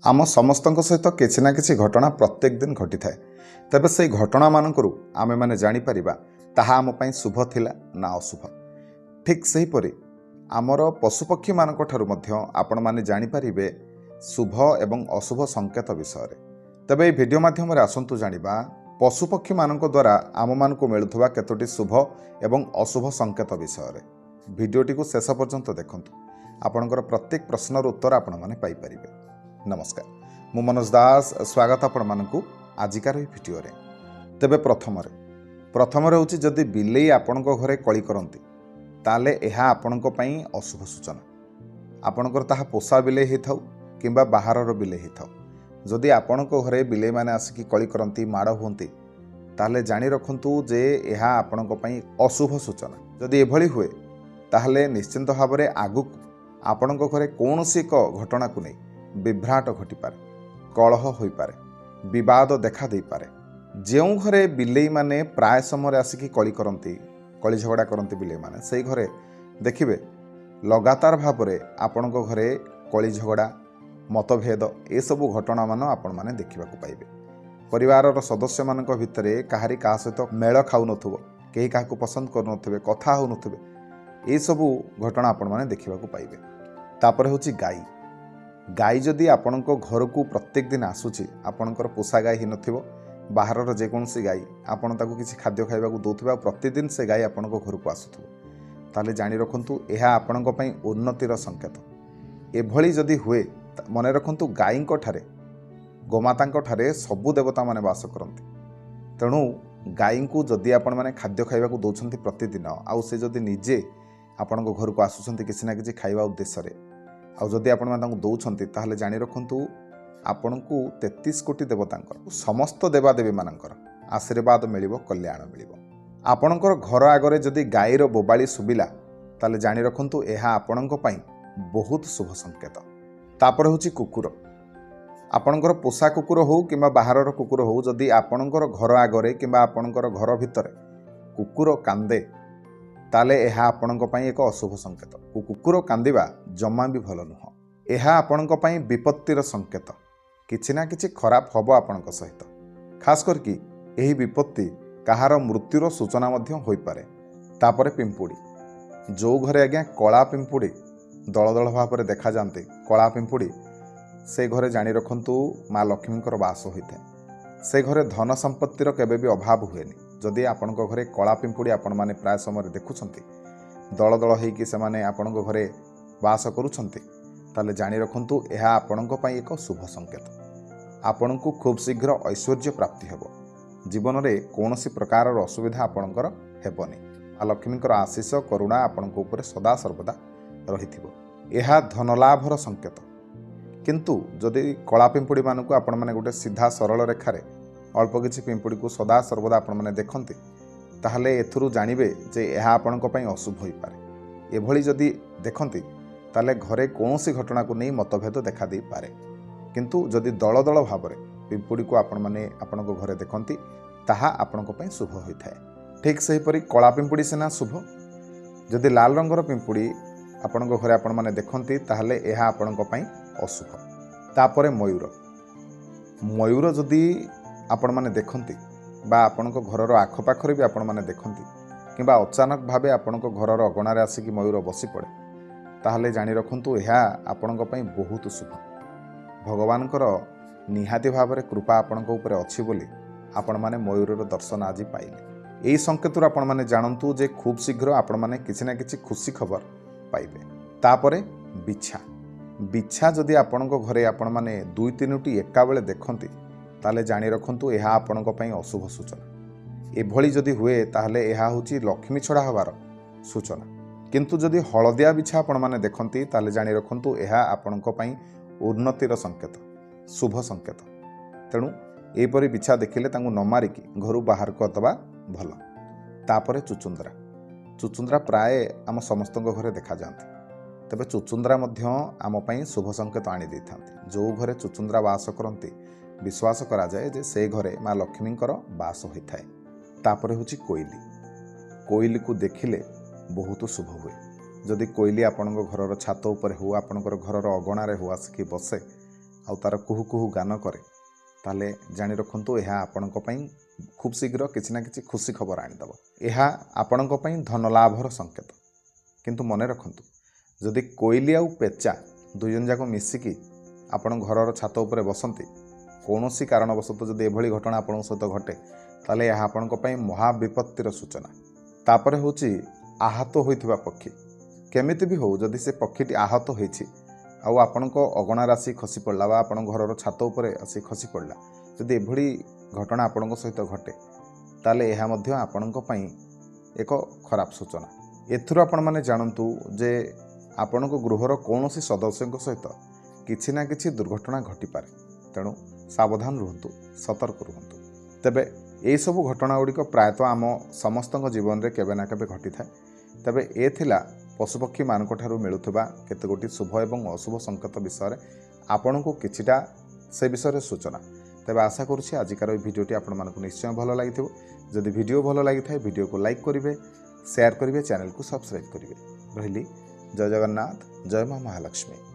आम समस्त सहित किसी ना किसी घटना प्रत्येक दिन घटी थाए। तेबे से घटना मानकरू आमे माने जानी परिबा ताहा आम पई शुभ थिला ना अशुभ। ठीक सेहीपरि आमर पशुपक्षी मानक ठारू मध्य आपण माने जानी परिबे शुभ एवं अशुभ संकेत विषय रे। तेबे ए वीडियो माध्यम रे आसंतु जानिबा पशुपक्षी मानक द्वारा आम मानकु मिलुथबा केतोटी शुभ एवं अशुभ संकेत विषय रे। वीडियोटी को शेष पर्यंत देखंतु। आपणकर प्रत्येक प्रश्नर उत्तर आपण माने पाई परिबे। नमस्कार, मु मनोज दास, स्वागत आपण मानकु आजिकार ई भिडियो रे। तेबे प्रथम होउची जदि बिलेई आपणक घरे कळी करंती ताले एहा आपणक पई अशुभ सूचना। आपणकर ताहा पोषा बिलेई हेथाउ किंबा बाहारर बिलेई हेथाउ, जदि आपणक घरे बिलेई माने आसिकी कळी करंती माड़ हुंती ताले जानि रखंतु जे एहा आपणक पई अशुभ सूचना। जदि एभली हुए ताहले निश्चिंत भावरे आगु आपणक घरे कोनोसी एक घटना को नै विभ्राट घटिपारे, कलह होइपारे, विवाद देखा दे पारे। जो घरे बिलेई माने प्राय समय आसिकी कली करंती, कली झगड़ा करंती बिलेई माने, सेई घरे देखिबे लगातार भावरे आपणक घरे कली झगड़ा, मतभेद ए सबु घटना मान आपण माने देखिबा को पाइबे। परिवारर सदस्य मानक भितरे काहारी का सहित मेल खाउ नथुबो, केही काहाकू पसंद करू नथुबे, कथा हो नथुबे, ए सबु घटना आपण माने देखिबा को पाइबे। तापर होची गाई जदि आपणक घर को प्रत्येक दिन आसुची, आपणकर पोषा गाई ही नथिबो, बाहरर जेकोसी गाई आपण ताकू किसी खाद्य खाइबा को दउथिबा, प्रतिदिन से गाई आपणक घर को आसुथबो, ताले जानि रखंतु एहा आपणक पई उन्नतिर संकेत। एभली जदि हुए मने रखंतु गाईंक ठारे, गोमातांक ठारे सबु देवता माने वास करंती। तेणु गाई को जदि आपण माने खाद्य खाइबा को दउछंती प्रतिदिन, आउ से जदि निजे आपणक घर को आसुछंती किसी ना किसी खाइबा उद्देश्य रे, आउ जदि आपण माने दउछंती ताहले जानि रखंतु आपणकू 33 कोटी देवतांकर, समस्त देवादेवी मानकर आशीर्वाद मिलिबो, कल्याण मिलिबो। आपणकर घर आगरे जदि गाईर बोबाली सुबिला ताले जानि रखंतु एहा आपणक पई बहुत शुभ संकेत। तापर होची कुकुर। आपणकर पोषा कुकुर हो किंबा बाहरर कुकुर हो, जदि आपणकर घर आगरे किंबा आपणकर घर भितरे कुकुर कांदे ताले एहा आपणक पई एक अशुभ संकेत। कुकुर कांदिबा जम्मा भी भल नुह। एहा आपणक पई विपत्तिर संकेत। किछि ना किछि खराब हबो आपणक सहित। खास करके एही विपत्ति कहार मृत्युर सूचना मध्य होई पारे। तापरे पिंपुड़ी, जो घरे आज्ञा कला पिंपुड़ी दल दल भाव में देखा जाते, कला पिंपुड़ी, से घरे जानि रखंतु माँ लक्ष्मींकर वास होइथे। से घरे धन संपत्तिर केबे भी अभाव हुएनी। जदि आपणक घरे कला पिंपुड़ी आपण माने प्राय समय देखुछंती, दल दल होइकि से माने आपणक घरे वास करूछंती, ताले जानि रखंतु एहा आपणक पई एक शुभ संकेत। आपणकू खूब शीघ्र ऐश्वर्य प्राप्ति हेबो। जीवन रे कोनोसी प्रकारर असुविधा आपणकर हेबनी। आ लक्ष्मींकर आशीष करुणा आपणक ऊपर सदा सर्वदा रहिथिबो। एहा धनलाभर संकेत। किंतु जदि कला पिंपुड़ी मानकू आपण माने गोटे सीधा सरल रेखारे अल्प किछि पिंपुड़ी को सदा सर्वदा आपण माने देखंती, ताहले एथुरु जानिबे जे एहा आपणक पई अशुभ होई पारे। एभली जदि देखंती ताले घरे कोनोसी घटना को नहीं मतभेद देखा दे पारे। किंतु जदि दल दल भाव में पिंपुड़ी को आपण माने आपणक घरे देखंती, ताहा आपणक पई शुभ होइथाय। ठीक सेहीपरि कला पिंपुड़ी सिना शुभ, जदि लाल रंगर पिंपुड़ी आपणक घरे आपण माने देखंती ताहले एहा आपणक पई अशुभ। तापरे मयूर जदि आपण माने देखंती बा आपणक घरर आखपाखरे भी आपण माने देखंती, किंबा अचानक भावे आपणक घरर अगणारे आसिकी मयूर बसी पड़े, ताहले जानि रखंतु एहा आपणक पई बहुत शुभ। भगवानकर निहाती भाव में कृपा आपणक ऊपर अछि बोली आपण माने मयूरर दर्शन आज पाइले। एही संकेतरु आपण माने जानंतु जे खूब शीघ्र आपण माने किछि ना किछि खुशी खबर पाइबे। तापरे बिछा जदि आपणक घरे आपण माने 2-3टी एका बेले देखंती, ताले जानि रखंतु एहा आपणक पई अशुभ सूचना। एभली जदि हुए ताहले एहा होची लक्ष्मी छड़ा हबार सूचना। किंतु जदि हलदिया बिछा आपण माने देखंती ताले जानि रखंतु एहा आपणक पई उन्नतिर संकेत, शुभ संकेत। तेणु एपरी बिछा देखिले तांगु न मारिकी घरु बाहर करदबा भल। तापरे चुचुंद्रा प्राय आम समस्तଙ୍କ घरे देखा जाती। तेबे चुचुंद्रा मध्य आम पई शुभ संकेत आनी देथांती। जो घरे चुचुंद्रा वास करंती विश्वास करा जाए जे से घरे माँ लक्ष्मींकर वास होइथाय। तापरे होची कोइली को देखिले बहुत शुभ हुए। जदि कोइली आपणक घरर छात उपर हो, आपणकर घरर अगणारे हो आसिकी बसे, ଆଉ ତାର କୁହୁ କୁହୁ ଗାନ କରେ ତାହେଲେ ଜାଣି ରଖନ୍ତୁ ଏହା ଆପଣଙ୍କ ପାଇଁ ଖୁବ୍ ଶୀଘ୍ର କିଛି ନା କିଛି ଖୁସି ଖବର ଆଣିଦେବ। ଏହା ଆପଣଙ୍କ ପାଇଁ ଧନ ଲାଭର ସଂକେତ। କିନ୍ତୁ ମନେ ରଖନ୍ତୁ, ଯଦି କୋଇଲି ଆଉ ପେଚା ଦୁଇଜଣ ଯାକ ମିଶିକି ଆପଣଙ୍କ ଘରର ଛାତ ଉପରେ ବସନ୍ତି, କୌଣସି କାରଣବଶତଃ ଯଦି ଏଭଳି ଘଟଣା ଆପଣଙ୍କ ସହିତ ଘଟେ ତାହେଲେ ଏହା ଆପଣଙ୍କ ପାଇଁ ମହାବିପତ୍ତିର ସୂଚନା। ତାପରେ ହେଉଛି ଆହତ ହୋଇଥିବା ପକ୍ଷୀ। କେମିତି ବି ହେଉ, ଯଦି ସେ ପକ୍ଷୀଟି ଆହତ ହୋଇଛି ଆଉ ଆପଣଙ୍କ ଅଗଣାରେ ଆସି ଖସି ପଡ଼ିଲା ବା ଆପଣଙ୍କ ଘରର ଛାତ ଉପରେ ଆସି ଖସି ପଡ଼ିଲା, ଯଦି ଏଭଳି ଘଟଣା ଆପଣଙ୍କ ସହିତ ଘଟେ ତାହେଲେ ଏହା ମଧ୍ୟ ଆପଣଙ୍କ ପାଇଁ ଏକ ଖରାପ ସୂଚନା। ଏଥିରୁ ଆପଣମାନେ ଜାଣନ୍ତୁ ଯେ ଆପଣଙ୍କ ଗୃହର କୌଣସି ସଦସ୍ୟଙ୍କ ସହିତ କିଛି ନା କିଛି ଦୁର୍ଘଟଣା ଘଟିପାରେ। ତେଣୁ ସାବଧାନ ରୁହନ୍ତୁ, ସତର୍କ ରୁହନ୍ତୁ। ତେବେ ଏହିସବୁ ଘଟଣା ଗୁଡ଼ିକ ପ୍ରାୟତଃ ଆମ ସମସ୍ତଙ୍କ ଜୀବନରେ କେବେ ନା କେବେ ଘଟିଥାଏ। ତେବେ ଏ ଥିଲା ପଶୁପକ୍ଷୀମାନଙ୍କ ଠାରୁ ମିଳୁଥିବା କେତେଗୋଟି ଶୁଭ ଏବଂ ଅଶୁଭ ସଂକେତ ବିଷୟରେ ଆପଣଙ୍କୁ କିଛିଟା ସେ ବିଷୟରେ ସୂଚନା। ତେବେ ଆଶା କରୁଛି ଆଜିକାର ଏହି ଭିଡ଼ିଓଟି ଆପଣମାନଙ୍କୁ ନିଶ୍ଚୟ ଭଲ ଲାଗିଥିବ। ଯଦି ଭିଡ଼ିଓ ଭଲ ଲାଗିଥାଏ ଭିଡ଼ିଓକୁ ଲାଇକ୍ କରିବେ, ସେୟାର କରିବେ, ଚ୍ୟାନେଲକୁ ସବସ୍କ୍ରାଇବ୍ କରିବେ। ରହିଲି, ଜୟ ଜଗନ୍ନାଥ, ଜୟ ମା ମହାଲକ୍ଷ୍ମୀ।